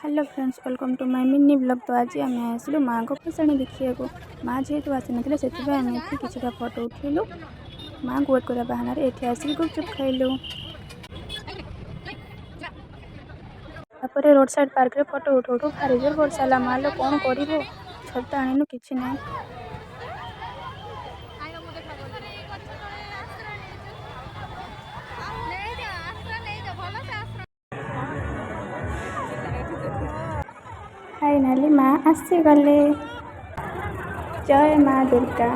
Hello friends, welcome to my mini blog. तो आज आम आसलु माँ को भसाणी देखा। माँ जेहेतु आसी ना से किसी फोटो उठेलु। माँ को वेट कर बाहाना ये आसिक गुपचुप खाइलु। रोड साइड पार्क रे फोटो उठो उठो भारी जोर वर्षा माँ लो कौन कर छता आनु कि ना। फाइनाली माँ आसी गले। जय माँ दुर्गा।